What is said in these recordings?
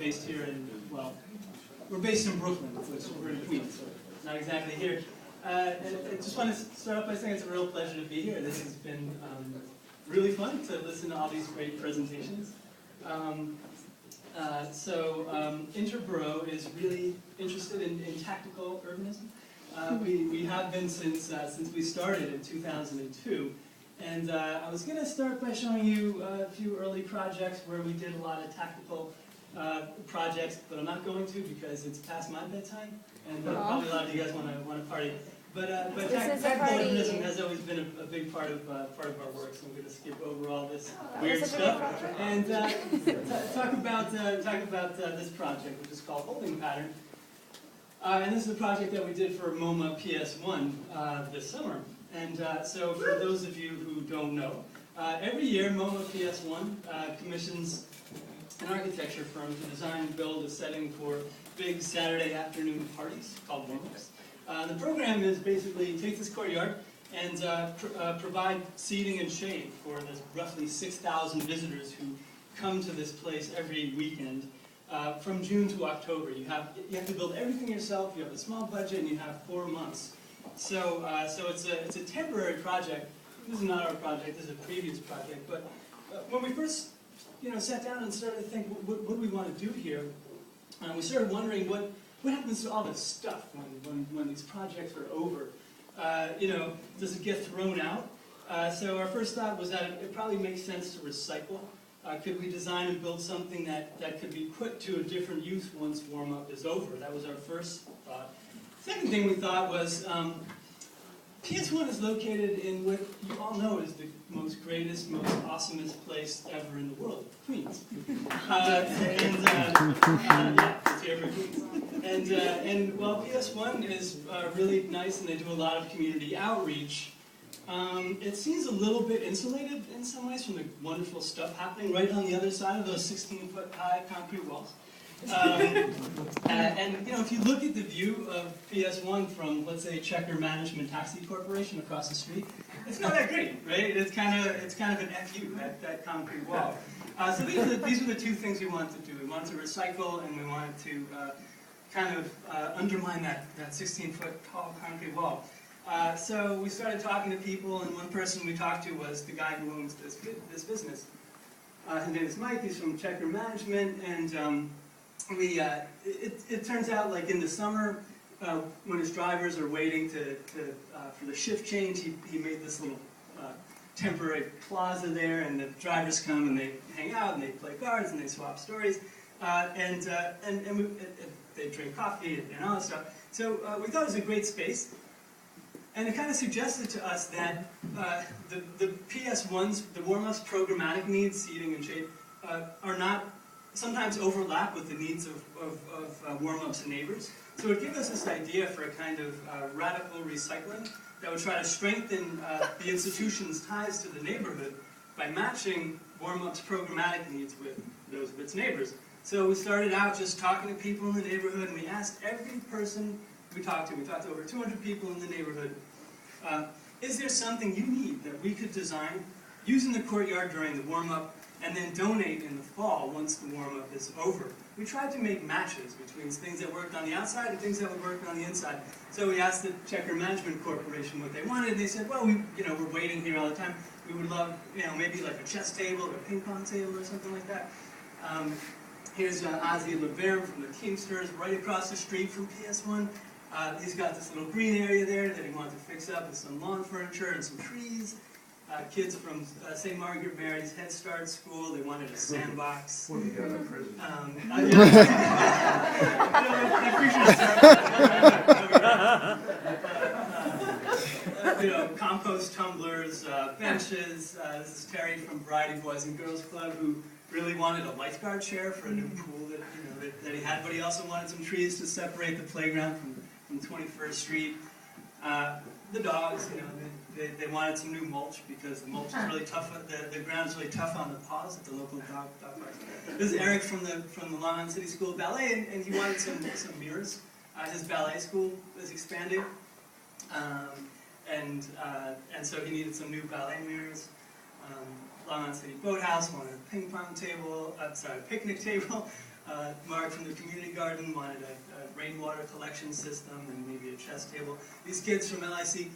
based here in, well, we're based in Brooklyn, which we're in Queens, so not exactly here. I just want to start off by saying it's a real pleasure to be here. This has been really fun to listen to all these great presentations. Interborough is really interested in tactical urbanism. We have been since we started in 2002. And I was going to start by showing you a few early projects where we did a lot of tactical projects, but I'm not going to because it's past my bedtime, and probably a lot of you guys want to party. But tactical urbanism has always been a big part of our work, so I'm going to skip over all this weird stuff and talk about this project, which is called HoldingPattern. And this is a project that we did for MoMA PS1 this summer. And so for those of you who don't know, every year MoMA PS1 commissions an architecture firm to design and build a setting for big Saturday afternoon parties called warm-ups. The program is basically take this courtyard and provide seating and shade for the roughly 6,000 visitors who come to this place every weekend from June to October. You have to build everything yourself. You have a small budget, and you have 4 months. So it's a temporary project. This is not our project. This is a previous project. But when we first sat down and started to think, what do we want to do here? We started wondering what happens to all this stuff when these projects are over. Does it get thrown out? So our first thought was that it probably makes sense to recycle. Could we design and build something that could be put to a different use once warm-up is over? That was our first thought. Second thing we thought was, PS1 is located in what you all know is the most greatest, most awesomest place ever in the world, Queens. Yeah, it's here for Queens. And while PS1 is really nice and they do a lot of community outreach, it seems a little bit insulated in some ways from the wonderful stuff happening right on the other side of those 16-foot high concrete walls. If you look at the view of PS1 from, let's say, Checker Management Taxi Corporation across the street, it's not that great, right? It's kind of an FU, that concrete wall. So these are the two things we wanted to do. We wanted to recycle, and we wanted to undermine that 16-foot tall concrete wall. So we started talking to people, and one person we talked to was the guy who owns this business. His name is Mike. He's from Checker Management, and it turns out, like in the summer, when his drivers are waiting for the shift change, he made this little temporary plaza there, and the drivers come and they hang out and they play cards and they swap stories, and they drink coffee and all that stuff. So we thought it was a great space, and it kind of suggested to us that the PS1's, the warm-ups programmatic needs, seating and shade, are not sometimes overlap with the needs of warm-ups and neighbors. So it gave us this idea for a kind of radical recycling that would try to strengthen the institution's ties to the neighborhood by matching warm-ups programmatic needs with those of its neighbors. So we started out just talking to people in the neighborhood, and we asked every person we talked to over 200 people in the neighborhood, is there something you need that we could design, use in the courtyard during the warm-up, and then donate in the fall once the warm-up is over? We tried to make matches between things that worked on the outside and things that would work on the inside. So we asked the Checker Management Corporation what they wanted, and they said, well, we're waiting here all the time. We would love, maybe like a chess table or a ping pong table or something like that. Here's Ozzy LeBaron from the Teamsters, right across the street from PS1. He's got this little green area there that he wanted to fix up with some lawn furniture and some trees. Kids from St. Margaret Mary's Head Start School, they wanted a sandbox. What do you got in prison? I appreciate compost tumblers, benches. This is Terry from Variety Boys and Girls Club, who really wanted a lifeguard chair for a new pool that he had, but he also wanted some trees to separate the playground from 21st Street. The dogs, they wanted some new mulch because the mulch is really tough. The ground's really tough on the paws at the local dog park. This is Eric from the Long Island City School of Ballet, and he wanted some mirrors. His ballet school was expanding, and so he needed some new ballet mirrors. Long Island City Boathouse wanted a ping pong table, picnic table. Mark from the community garden wanted a rainwater collection system and maybe a chess table. These kids from LIC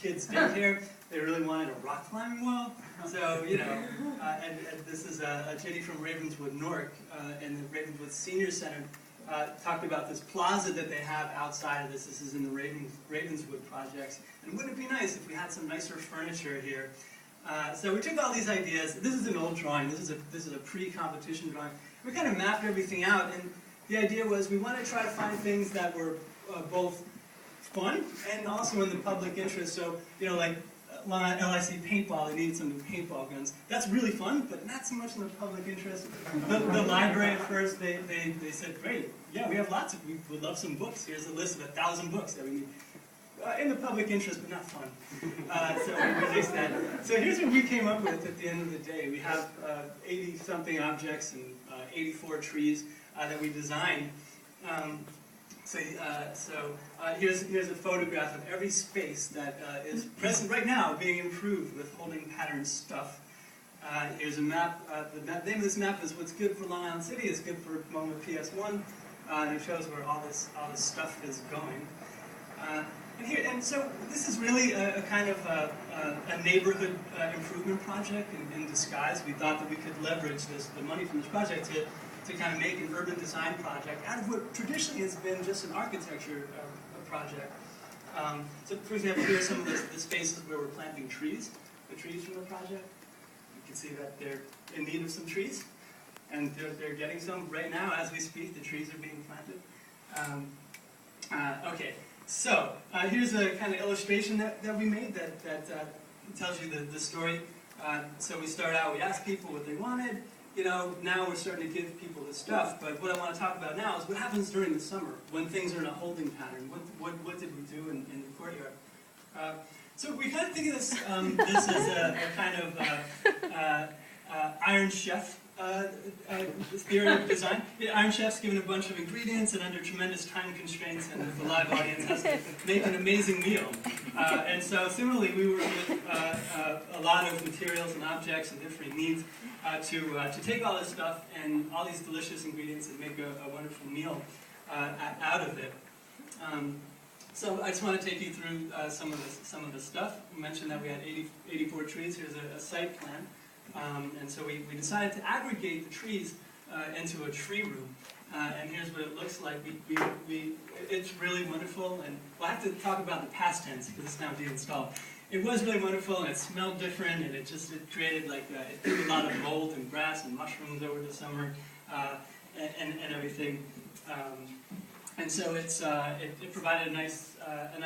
Kids Daycare, they really wanted a rock climbing wall. So, you know, and this is a Jenny from Ravenswood, Newark, and the Ravenswood Senior Center talked about this plaza that they have outside of this. This is in the Ravenswood projects. And wouldn't it be nice if we had some nicer furniture here? So we took all these ideas. This is an old drawing. This is a pre-competition drawing. We kind of mapped everything out, and the idea was we wanted to try to find things that were both fun and also in the public interest. So, you know, like LIC paintball, they needed some new paintball guns. That's really fun, but not so much in the public interest. The library at first, they said, great, yeah, we have lots of, we would love some books. Here's a list of 1,000 books that we need. In the public interest, but not fun. So we released that. So here's what we came up with at the end of the day. We have 80-something objects and 84 trees that we designed. Here's a photograph of every space that is present right now, being improved with HoldingPattern stuff. Here's a map. The name of this map is "What's good for Long Island City is good for MoMA PS1," and it shows where all this stuff is going. And so this is really a kind of a neighborhood improvement project in disguise. We thought that we could leverage the money from this project to kind of make an urban design project out of what traditionally has been just an architecture project. So for example, here are some of the spaces where we're planting trees, the trees from the project. You can see that they're in need of some trees, and they're getting some right now as we speak. The trees are being planted. Okay. So, here's a kind of illustration that we made that tells you the story. So we start out, we ask people what they wanted. You know, now we're starting to give people the stuff, but what I want to talk about now is what happens during the summer when things are in a holding pattern. What did we do in the courtyard? So we kind of think of this as a kind of Iron Chef theory of design. Iron Chef's given a bunch of ingredients and under tremendous time constraints, and the live audience has to make an amazing meal. And so similarly, we work with a lot of materials and objects and different needs to take all this stuff and all these delicious ingredients and make a wonderful meal out of it. So I just want to take you through some of the stuff. We mentioned that we had 84 trees. Here's a site plan. And so we decided to aggregate the trees into a tree room. And here's what it looks like. It's really wonderful. And we'll have to talk about the past tense because it's now deinstalled. It was really wonderful, and it smelled different, and it created like it grew a lot of mold and grass and mushrooms over the summer and everything. And so it provided a nice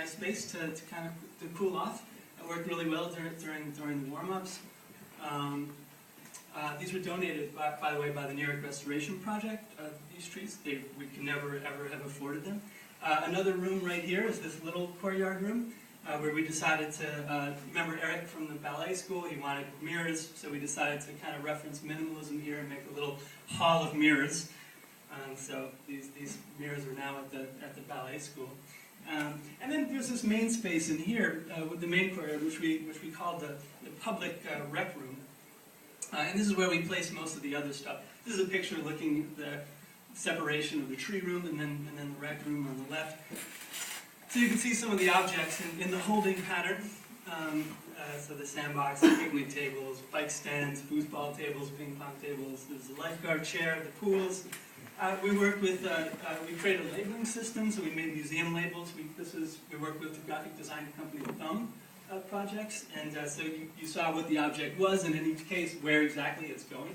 space to kind of cool off. It worked really well during the warm-ups. These were donated, by the way, by the New York Restoration Project, these trees. We could never, ever have afforded them. Another room right here is this little courtyard room where we decided to, remember Eric from the ballet school, he wanted mirrors, so we decided to kind of reference minimalism here and make a little hall of mirrors. So these mirrors are now at the ballet school. And then there's this main space in here with the main courtyard, which we call the public rec room. And this is where we place most of the other stuff. This is a picture looking at the separation of the tree room and then the rec room on the left. So you can see some of the objects in the holding pattern. So the sandbox, the picnic tables, bike stands, foosball tables, ping pong tables. There's the lifeguard chair, the pools. We worked with, we created a labeling system, so we made museum labels. We worked with the graphic design company Thumb projects, and so you saw what the object was, and in each case, where exactly it's going.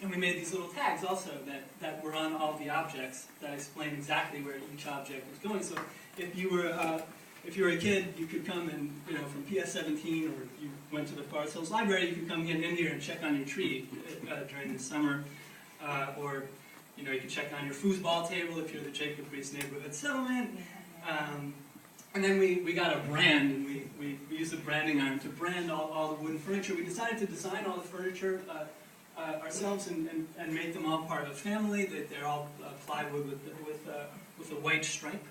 And we made these little tags also that were on all the objects that explain exactly where each object was going. So if you were a kid, you could come and, from PS17, or if you went to the Forest Hills Library, you could come in here and check on your tree during the summer. Or, you could check on your foosball table if you're the Jacob Reese Neighborhood Settlement. And then we got a brand, and we used a branding iron to brand all the wooden furniture. We decided to design all the furniture ourselves and make them all part of a family. They're all plywood with a white stripe.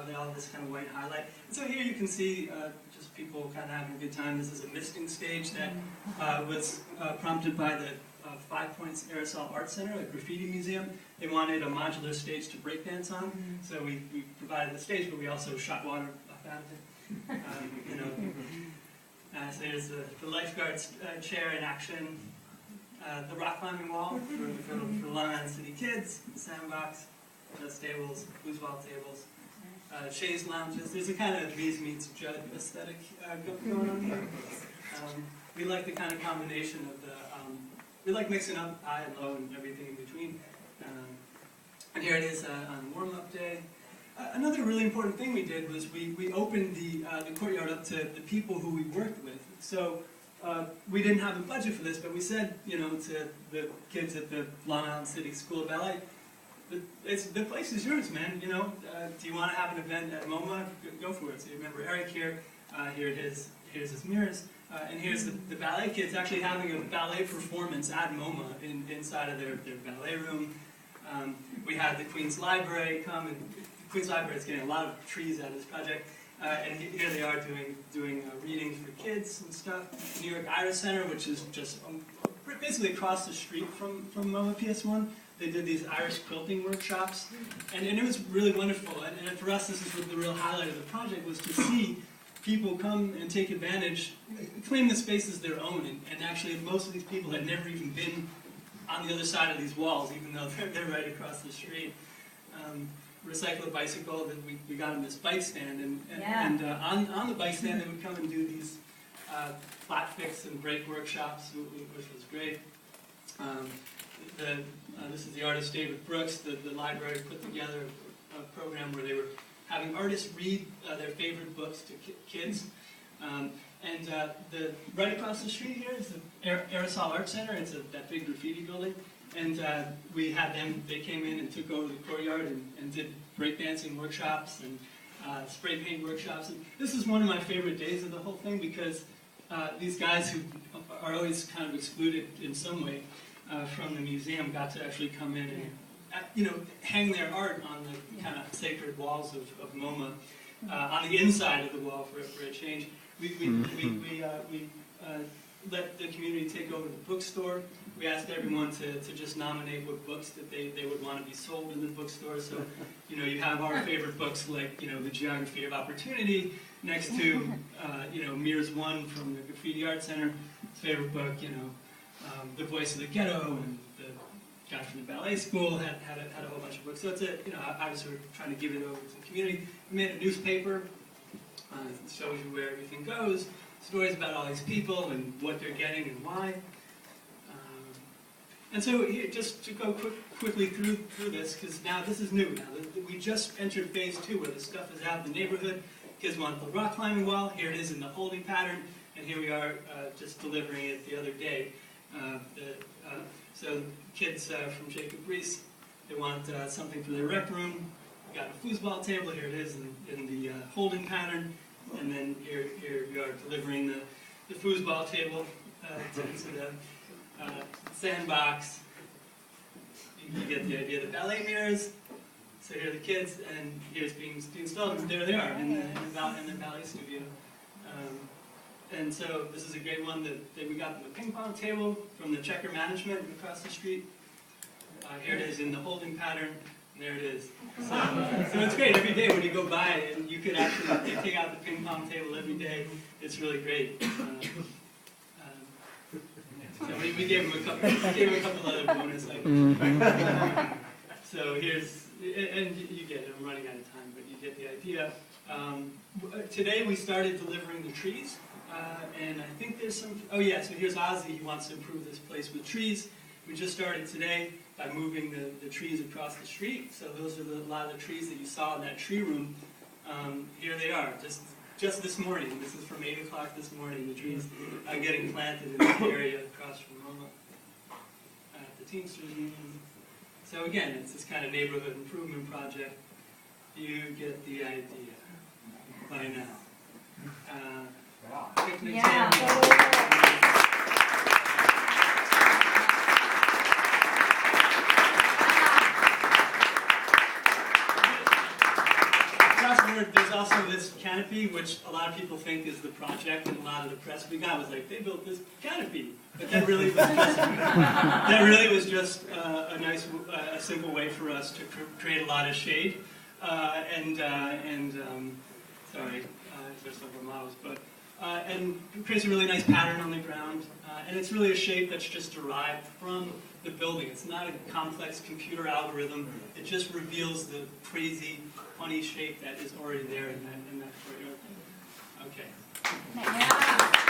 They all have this kind of white highlight. And so here you can see just people kind of having a good time. This is a misting stage that was prompted by the Five Points Aerosol Art Center, a graffiti museum. They wanted a modular stage to breakdance on, so we provided the stage, but we also shot water up out of it. You know, so there's the lifeguard's chair in action, the rock climbing wall for Long Island City kids, the sandbox, chess tables, foosball tables, chaise lounges. There's a kind of Bees Meets Judd aesthetic going on here. We like the kind of combination of the, we like mixing up high and low and everything in between. And here it is on warm-up day. Another really important thing we did was we opened the courtyard up to the people who we worked with. So we didn't have a budget for this, but we said, you know, to the kids at the Long Island City School of Ballet, the place is yours, man. You know, do you want to have an event at MoMA? Go for it. So you remember Eric here. Here's his mirrors. And here's the ballet kids actually having a ballet performance at MoMA inside of their ballet room. We had the Queen's Library come, and the Queen's Library is getting a lot of trees out of this project. And here they are doing readings for kids and stuff. New York Iris Center, which is just basically across the street from MoMA PS1. They did these Irish quilting workshops, and it was really wonderful. And for us, this is what the real highlight of the project was, to see people come and take advantage, claim the space as their own, and actually most of these people had never even been on the other side of these walls, even though they're right across the street. Recycle a bicycle, that we got them this bike stand, and on the bike stand they would come and do these flat fix and break workshops, which was great. This is the artist David Brooks. The library put together a program where they were having artists read their favorite books to kids. Right across the street here is the Aerosol Art Center. It's that big graffiti building. And we had them, they came in and took over the courtyard and did breakdancing workshops and spray paint workshops. And this is one of my favorite days of the whole thing, because these guys who are always kind of excluded in some way from the museum got to actually come in and hang their art on the kind of sacred walls of MoMA, on the inside of the wall for a change. We let the community take over the bookstore. We asked everyone to just nominate what books that they would want to be sold in the bookstore. So, you have our favorite books like, The Geography of Opportunity, next to, Mears One from the Graffiti Art Center, his favorite book, The Voice of the Ghetto, and the guy from the ballet school had a whole bunch of books. So it's I was sort of trying to give it over to the community. We made a newspaper, it shows you where everything goes, stories about all these people and what they're getting and why. And so here, just to go quickly through this, because now this is new. Now we just entered phase 2, where the stuff is out in the neighborhood. Kids want the rock climbing wall. Here it is in the holding pattern, and here we are just delivering it the other day. So kids from Jacob Reese, they want something for their rec room. We got a foosball table. Here it is in the holding pattern, and then here we are delivering the foosball table to them. Sandbox. You get the idea. The ballet mirrors. So here are the kids, and here's being installed. And there they are in the ballet studio. And so this is a great one that we got the ping pong table from the checker management across the street. Here it is in the holding pattern. And there it is. So it's great every day when you go by, and you could actually take out the ping pong table every day. It's really great. So we gave him a couple other bonus items. So here's, and you get it. I'm running out of time, but you get the idea. Today we started delivering the trees, and I think there's some. Oh yeah, so here's Ozzy. He wants to improve this place with trees. We just started today by moving the trees across the street. So those are a lot of the trees that you saw in that tree room. Here they are. Just this morning, this is from 8 o'clock this morning, the trees are getting planted in the area across from MoMA at the Teamsters Union. So again, it's this kind of neighborhood improvement project. You get the idea by now. Picnic table. There's also this canopy, which a lot of people think is the project, and a lot of the press we got was like, they built this canopy. But that really was just a nice, a simple way for us to create a lot of shade sorry, just over models, but and creates a really nice pattern on the ground. And it's really a shape that's just derived from the building. It's not a complex computer algorithm. It just reveals the crazy, funny shape that is already there in that courtyard. Okay. Yeah.